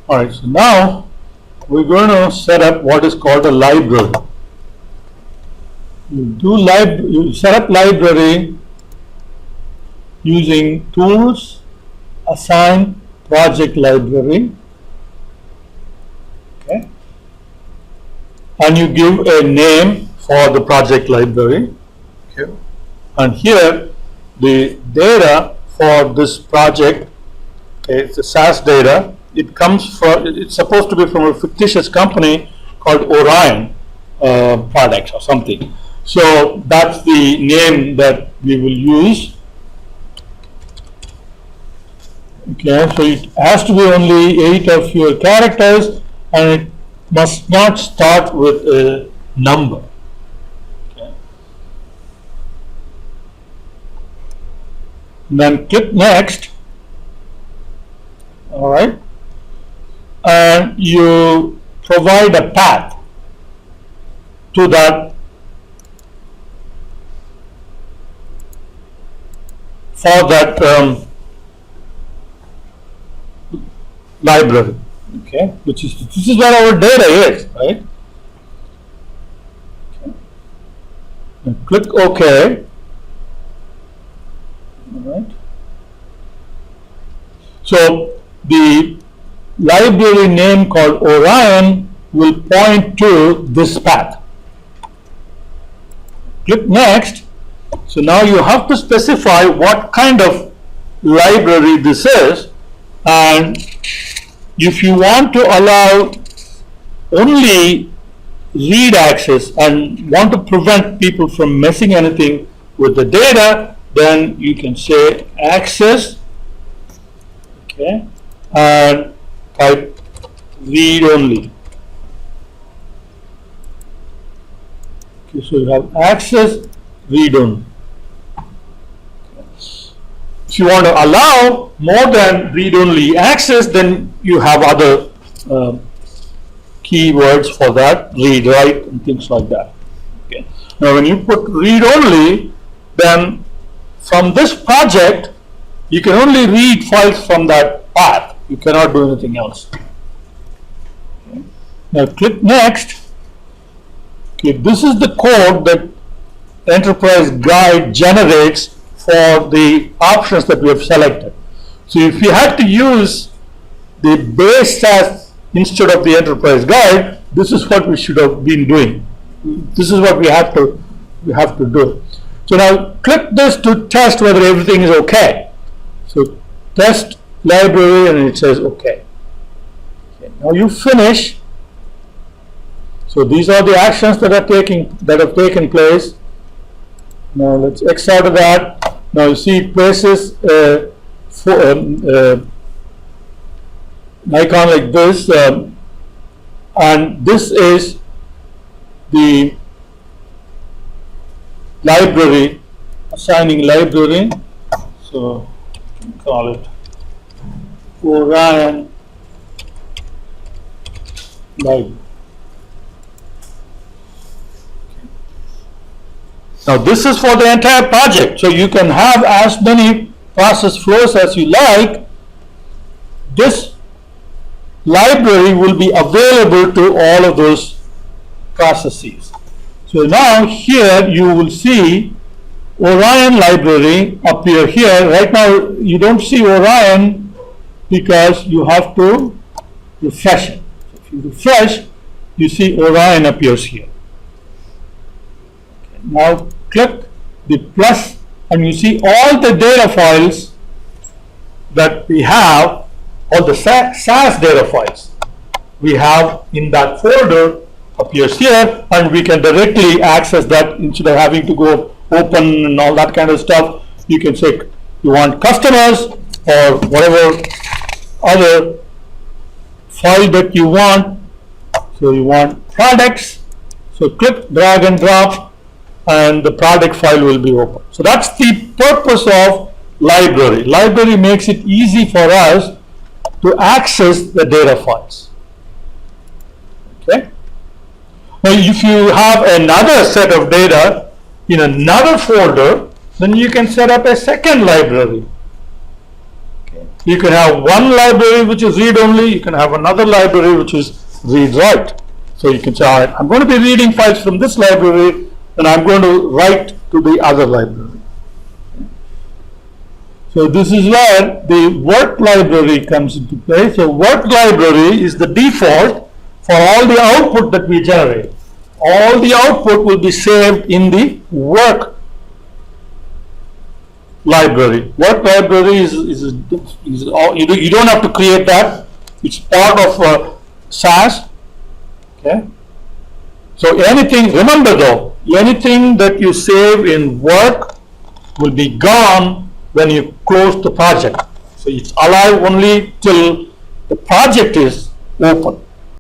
Alright, so now we're going to set up what is called a library. You set up library using tools, assign project library, okay, and you give a name for the project library, okay, and here the data for this project, okay, it's a SAS data. It comes from, it's supposed to be from a fictitious company called Orion Products or something. So that's the name that we will use. Okay, so it has to be only 8 of your characters, and it must not start with a number. Okay. And then click next. All right, and you provide a path to that for that library, okay, which is, this is where our data is, right? Okay. And click OK. All right. So the library name called Orion will point to this path. Click next. So now you have to specify what kind of library this is, and if you want to allow only read access and want to prevent people from messing anything with the data, then you can say access, okay, and type read only. Okay, so you have access, read only. If you want to allow more than read-only access, then you have other keywords for that, read, write, and things like that. Okay. Now, when you put read-only, then from this project, you can only read files from that path. You cannot do anything else. Okay. Now, click next. Okay, this is the code that Enterprise Guide generates for the options that we have selected. So if you had to use the base SAS instead of the Enterprise Guide, this is what we should have been doing. This is what we have to do. So now click this to test whether everything is okay. So test library, and it says okay. Now you finish. So these are the actions that have taken place. Now let's X out of that. Now you see it places an icon like this, and this is the library, assigning library. So call it Orion library. Now this is for the entire project, so you can have as many process flows as you like. This library will be available to all of those processes. So now here you will see Orion library appear here. Right now you don't see Orion because you have to refresh it. So if you refresh, you see Orion appears here. Now click the plus, and you see all the data files that we have, all the SAS data files we have in that folder appears here, and we can directly access that instead of having to go open and all that kind of stuff. You can say you want customers or whatever other file that you want. So you want products, so click, drag and drop, and the product file will be open. So that's the purpose of library. Library makes it easy for us to access the data files. Okay. Now if you have another set of data in another folder, then you can set up a second library. Okay. You can have one library which is read only, you can have another library which is read write. So you can say, all right, I'm going to be reading files from this library, and I'm going to write to the other library. So this is where the work library comes into play. So work library is the default for all the output that we generate. All the output will be saved in the work library. Work library you don't have to create that. It's part of SAS. Okay. So anything, remember though, anything that you save in work will be gone when you close the project. So it's alive only till the project is open.